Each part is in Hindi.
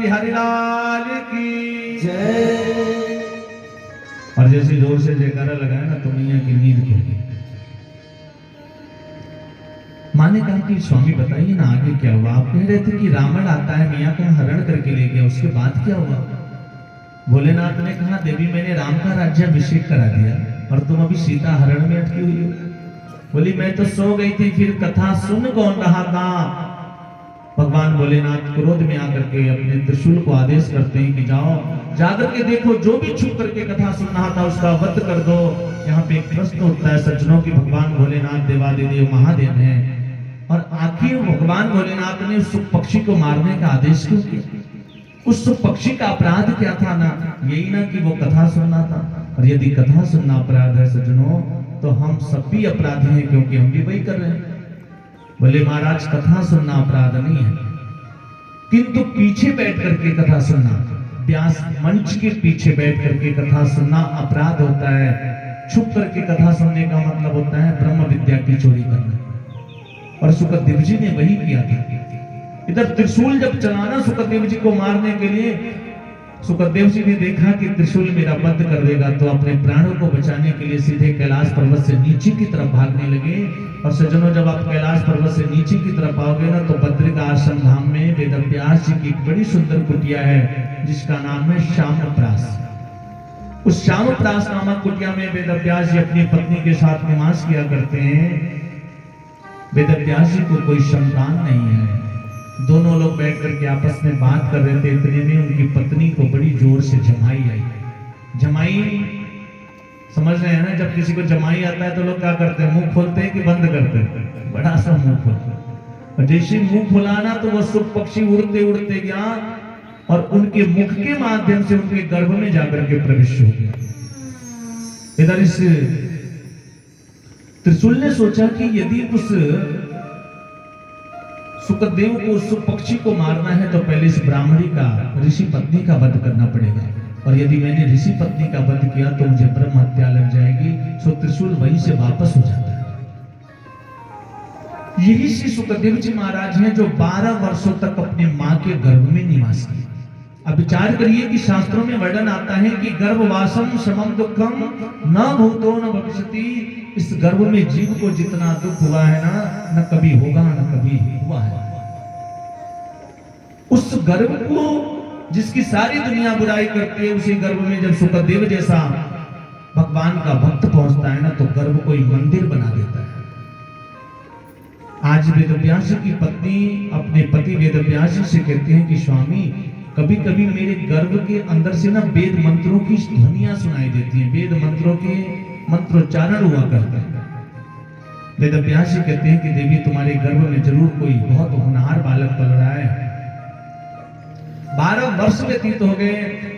बिहारी लाल की जय। और जैसे जोर से जयकारा लगाया ना तो मैया की नींद खुल गई। माँ ने कहा कि स्वामी बताइए ना आगे क्या हुआ। आप कह रहे थे कि रावण आता है मियाँ का हरण करके ले गया, उसके बाद क्या हुआ? भोलेनाथ ने कहा देवी मैंने राम का राज्याभिषेक करा दिया और तुम अभी सीता हरण में अटकी हुई हो। बोली मैं तो सो गई थी, फिर कथा सुन कौन रहा था? भगवान भोलेनाथ क्रोध में आकर के अपने त्रिशूल को आदेश करते हैं कि जाओ जाकर के देखो, जो भी छुप करके कथा सुन रहा था उसका वध कर दो। यहाँ पे एक प्रश्न उठता है सज्जनों की, भगवान भोलेनाथ देवादिदेव महादेव हैं और आखिर भगवान भोलेनाथ ने उस पक्षी को मारने का आदेश क्यों किया? उस पक्षी का अपराध क्या था? ना यही ना कि वो कथा सुनना था। और यदि कथा सुनना अपराध है सज्जनों तो हम सब भी अपराधी हैं, क्योंकि हम भी वही कर रहे हैं। बोले महाराज कथा सुनना अपराध नहीं है, किंतु पीछे बैठ करके कथा सुनना, व्यास मंच के पीछे बैठ करके कथा सुनना अपराध होता है। छुप करके कथा सुनने का मतलब होता है ब्रह्म विद्या की चोरी करना। और सुखदेव जी ने वही किया था। इधर त्रिशूल जब चलाना सुखदेव जी को मारने के लिए, सुखदेव जी ने देखा कि त्रिशूल मेरा वध कर देगा, तो अपने प्राणों को बचाने के लिए सीधे कैलाश पर्वत से नीचे की तरफ भागने लगे। और सज्जनों जब आप कैलाश पर्वत से नीचे की तरफ आओगे ना तो बद्रिका आश्रम धाम में वेदव्यास जी की एक बड़ी सुंदर कुटिया है जिसका नाम है श्यामप्रास। उस श्यामप्रास नामक कुटिया में वेदव्यास जी अपनी पत्नी के साथ निवास किया करते हैं। वेदव्यास जी को कोई संतान नहीं है। दोनों लोग बैठ करके आपस में बात कर रहे थे, इतने में उनकी पत्नी को बड़ी जोर से जमाई आई। जमाई समझ रहे हैं ना, जब किसी को जमाई आता है तो लोग क्या करते हैं, मुंह खोलते हैं कि बंद करते हैं? बड़ा सा मुंह खोलते हैं। और जैसे मुंह खुलाना तो वह सुख पक्षी उड़ते उड़ते गया और उनके मुख के माध्यम से उनके गर्भ में जाकर के प्रवेश हो गया। इधर इस त्रिशूल ने सोचा कि यदि उस सुखदेव को उस पक्षी को मारना है तो पहले इस ब्राह्मणी का, ऋषि पत्नी का वध करना पड़ेगा। और यदि मैंने ऋषि पत्नी का वध किया तो मुझे ब्रह्म हत्या लग जाएगी। सो त्रिशूल वहीं से वापस हो जाता है। यही श्री सुखदेव जी महाराज हैं जो 12 वर्षों तक अपने मां के गर्भ में निवास किए। अब विचार करिए कि शास्त्रों में वर्णन आता है कि गर्भवासम समम दुखम न भूतो न भविष्यति। इस गर्भ में जीव को जितना दुख हुआ है ना, न कभी होगा न कभी हुआ है। उस गर्भ को जिसकी सारी दुनिया बुराई करती है, उसी गर्भ में जब सुखदेव जैसा भगवान का भक्त पहुंचता है ना तो गर्भ को एक मंदिर बना देता है। आज वेदव्यास की पत्नी अपने पति वेदव्यास से कहती है कि स्वामी कभी कभी मेरे गर्भ के अंदर से ना वेद मंत्रों की ध्वनियां सुनाई देती हैं, वेद मंत्रों के मंत्रोच्चारण हुआ करते हैं। वेदव्यास कहते हैं कि देवी तुम्हारे गर्भ में जरूर कोई बहुत होनहार बालक पल रहा है। 12 वर्ष व्यतीत हो गए।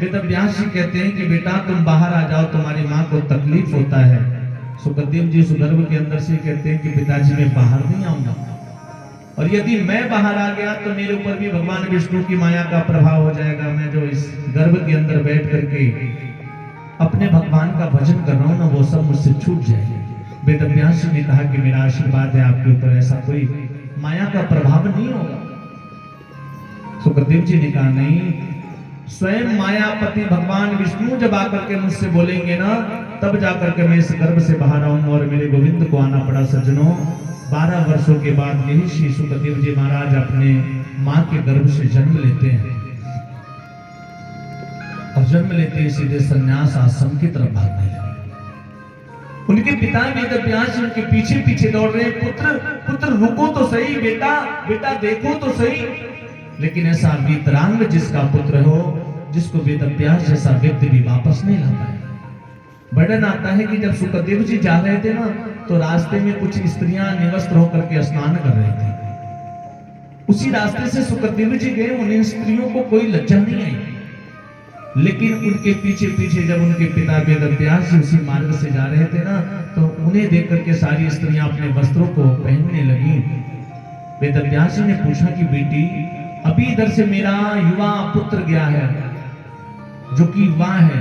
वेदव्यास जी कहते हैं कि बेटा तुम बाहर आ जाओ, तुम्हारी माँ को तकलीफ होता है। सुखदेव जी उस गर्भ के अंदर से कहते हैं कि पिताजी मैं बाहर नहीं आऊंगा, और यदि मैं बाहर आ गया तो मेरे ऊपर भी भगवान विष्णु की माया का प्रभाव हो जाएगा। मैं जो इस गर्भ के अंदर बैठ करके अपने भगवान का भजन कर रहा हूं ना, वो सब मुझसे छूट जाएगा। वेदव्यास जी ने कहा कि मेरा आशीर्वाद है आपके ऊपर, ऐसा कोई माया का प्रभाव नहीं होगा। सुखदेव जी ने कहा नहीं, स्वयं मायापति भगवान विष्णु जब आकर के मुझसे बोलेंगे ना तब जाकर के मैं इस गर्भ से बाहर आऊंगा। और मेरे गोविंद को आना पड़ा। सज्जनों 12 वर्षों के बाद यही श्री सुखदेव जी महाराज अपने मां के गर्भ से जन्म लेते हैं और जन्म लेते ही सीधे संन्यास आश्रम की तरफ भागने लगे। उनके पिता वेदव्यास उनके पीछे पीछे दौड़ रहे हैं, पुत्र पुत्र रुको तो सही, बेटा बेटा देखो तो सही। लेकिन ऐसा वीतरांग जिसका पुत्र हो, जिसको वेदव्यास जैसा व्यक्ति भी वापस नहीं ला पाए। वर्णन आता है कि जब सुखदेव जी जा रहे थे ना तो रास्ते में कुछ स्त्रियां निवस्त्र होकर के स्नान कर रही थी। उसी रास्ते से सुखदेव जी गए, उन स्त्रियों को कोई लज्जा नहीं आई। लेकिन उनके पीछे पीछे जब उनके पिता वेदव्यास जी उसी मार्ग से जा रहे थे ना तो उन्हें देख करके सारी स्त्रियां अपने वस्त्रों को पहनने लगी। वेदव्यास जी ने पूछा कि बेटी अभी इधर से मेरा युवा पुत्र गया है, जो कि युवा है,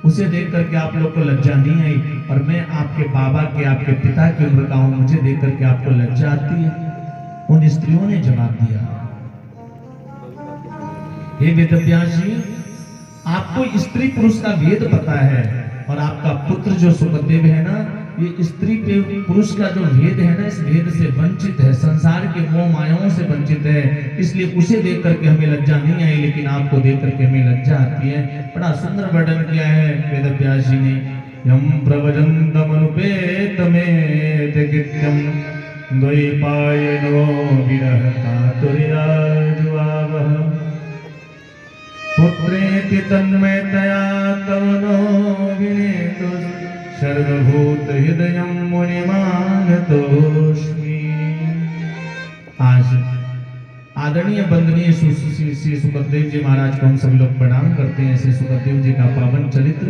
उसे देख करके आप लोग को लज्जा नहीं आई, और मैं आपके बाबा के आपके पिता की उम्र का हूं, मुझे देख करके आपको लज्जा आती है? उन स्त्रियों ने जवाब दिया हे वेदव्यास जी, आपको स्त्री पुरुष का भेद पता है और आपका पुत्र जो सुखदेव है ना, ये स्त्री पे पुरुष का जो भेद है ना, इस भेद से वंचित है, संसार के मोह मायाओं से वंचित है, इसलिए उसे देख करके हमें लज्जा नहीं आई, लेकिन आपको देख करके हमें लज्जा आती है। बड़ा सुंदर वर्णन किया है वेदव्यास जी ने। यम प्रवजन्तमनुपेतमेतकृत्यं द्वैपायनो विरहकातुर्याजुआवः पुत्रेति तन्मयतया तवनो विनेतु सर्वभूत हृदयं मुनिमानतोऽस्मि। आज आदरणीय वंदनीय श्री सुखदेव जी महाराज को हम सभी लोग प्रणाम करते हैं। श्री सुखदेव जी का पावन चरित्र।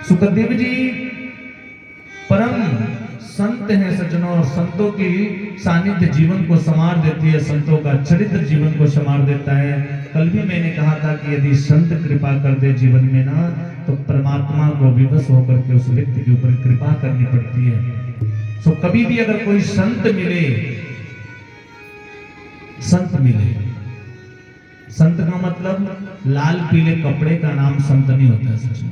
सुखदेव जी परम संत हैं सज्जनों, और संतों की सानिध्य जीवन को संवार देती है, संतों का चरित्र जीवन को संवार देता है। कल भी मैंने कहा था कि यदि संत कृपा कर दे जीवन में ना, तो परमात्मा को विवश होकर के उस व्यक्ति के ऊपर कृपा करनी पड़ती है। सो कभी भी अगर कोई संत मिले, संत का मतलब लाल पीले कपड़े का नाम संत नहीं होता। सच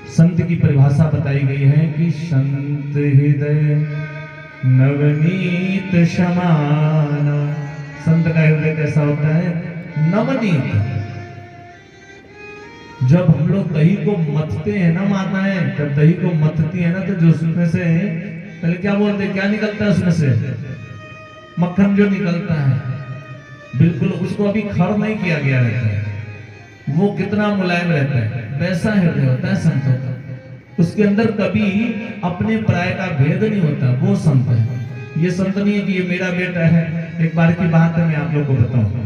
संत की परिभाषा बताई गई है कि संत हृदय नवनीत समान। संत का हृदय कैसा होता है? नवनीत। जब हम लोग दही को मथते हैं ना माताएं, जब दही को मथती है ना, तो जो उसमें से पहले क्या बोलते हैं, क्या निकलता है उसमें से? मक्खन जो निकलता है, बिल्कुल उसको अभी खर नहीं किया गया रहता है, वो कितना मुलायम रहता है, वैसा हृदय होता है संतों का। उसके अंदर कभी अपने पराये का भेद नहीं होता, वो संत है। ये संत नहीं है कि ये मेरा बेटा है। एक बार की बात है, मैं आप लोग को बताऊं।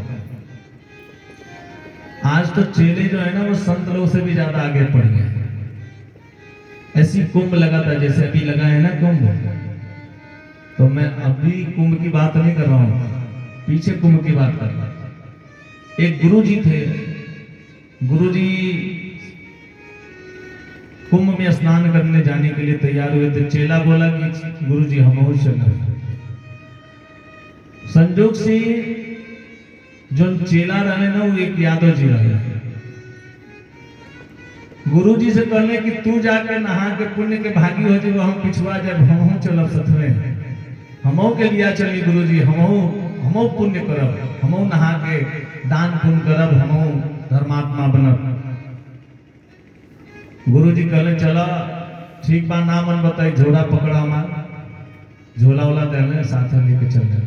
आज तो चेले जो है ना, वो संत लोग से भी ज्यादा आगे बढ़ गए। ऐसी कुंभ लगा था, जैसे अभी लगा है ना कुंभ, तो मैं अभी कुंभ की बात नहीं कर रहा हूं, पीछे कुंभ की बात कर रहा हूं। एक गुरुजी थे, गुरुजी कुंभ में स्नान करने जाने के लिए तैयार हुए थे। चेला बोला कि गुरुजी हम और चल। संजोग से जो चेला रहे ना, वो एक यादव जी रहे। गुरुजी से कहले कि तू जाके नहा के पुण्य के भागी हो जाए, हम पिछवा जब हम चलब सतवे, हमो के लिया चली गुरुजी, हमो पुण्य करब, हमो नहा के दान पुण्य करब, हमो धर्मात्मा बनब। गुरुजी कहले चला ठीक बा, ना मन बताई, झोला पकड़ा हमार, झोला वाला देने साथ लेके चल गए।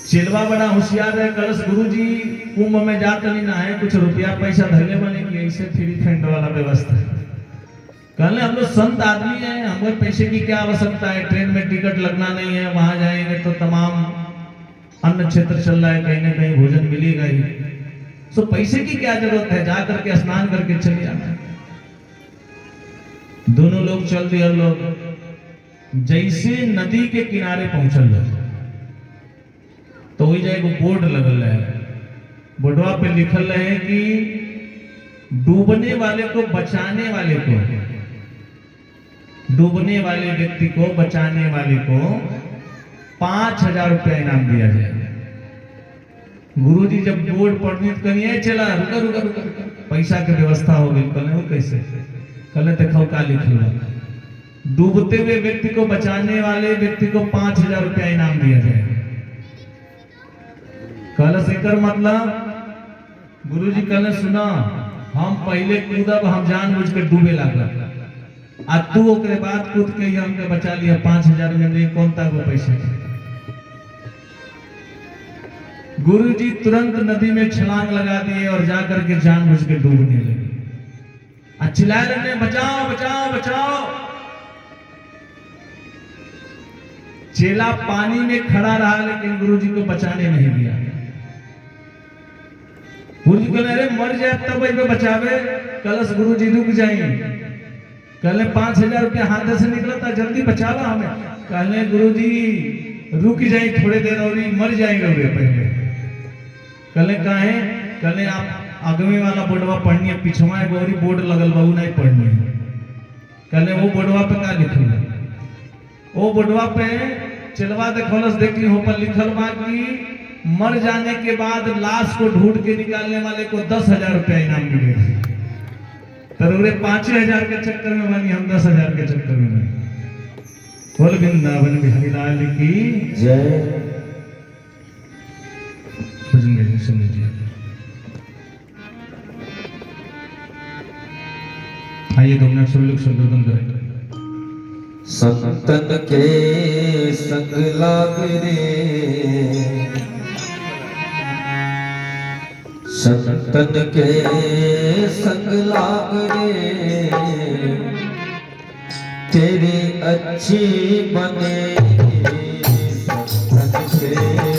चेलवा बड़ा होशियार है, कलश गुरुजी कुंभ में जाते नहीं नहाए, कुछ रुपया पैसा धरने बने की ऐसे फ्री फंड वाला व्यवस्था। कहले हम लोग संत आदमी हैं, हमें पैसे की क्या आवश्यकता है, ट्रेन में टिकट लगना नहीं है, वहां जाएंगे तो तमाम अन्न क्षेत्र चल रहा है, कहीं ना कहीं भोजन मिलेगा ही, सो पैसे की क्या जरूरत है, जा करके स्नान करके चले आना। दोनों लोग चल दिए। लोग जैसे नदी के किनारे पहुंचल लोग, तो वही जाएगा बोर्ड लगल है, बोर्डवा पे लिखल है कि डूबने वाले को बचाने वाले को, डूबने वाले व्यक्ति को बचाने वाले को 5,000 रुपया इनाम दिया जाएगा। गुरुजी जब बोर्ड पढ़ने तो कहीं चला, रुका रुका रुका, पैसा की व्यवस्था हो गई। कहले वो कैसे? कहले देखो का लिखल है, डूबते हुए व्यक्ति को बचाने वाले व्यक्ति को 5,000 रुपया इनाम दिया जाएगा। कहले सेकर मतलब? गुरुजी कहले सुना, हम पहले कूदब, हम जानबूझ के डूबे लागल, आ तू ओकरे बाद कूद के हमके बचा लिया, 5,000 में नहीं कौन ता वो पैसे। गुरुजी तुरंत नदी में छलांग लगा दिए और जाकर के जानबूझ के डूबने लगे। चिल्ला रहे बचाओ बचाओ बचाओ। चेला पानी में खड़ा रहा, लेकिन गुरुजी को बचाने नहीं दिया। गुरुजी कहले अरे मर जाए तब बचावे। कलश गुरुजी रुक जाइए। कहले 5,000 रुपया हाथ से निकला था, जल्दी बचावा हमें। कहले गुरुजी रुक जाए थोड़े देर और मर जाएंगे पहले। कहले काहे? कहले आप अगवे वाला बोर्डवा पढ़नी है, पिछवा गौरी बोर्ड लगल बहू नहीं पढ़नी है। कहले वो बोर्डवा पे का लिखल है? वो बोर्डवा पे चलवा देखलस, देखली हो पर लिखल बा कि मर जाने के बाद लाश को ढूंढ के निकालने वाले को 10,000 रुपया इनाम मिलेगा। तरोरे 5,000 के चक्कर में बनी, हम 10,000 के चक्कर में बनी। बोल वृंदावन बिहारी लाल की जय। भजन गाइए, सुन लीजिए। आइए 2 मिनट सब लोग संकीर्तन करें। संतन के संग लाग रे, संतन के संग लाग रे, तेरी अच्छी बने संतन के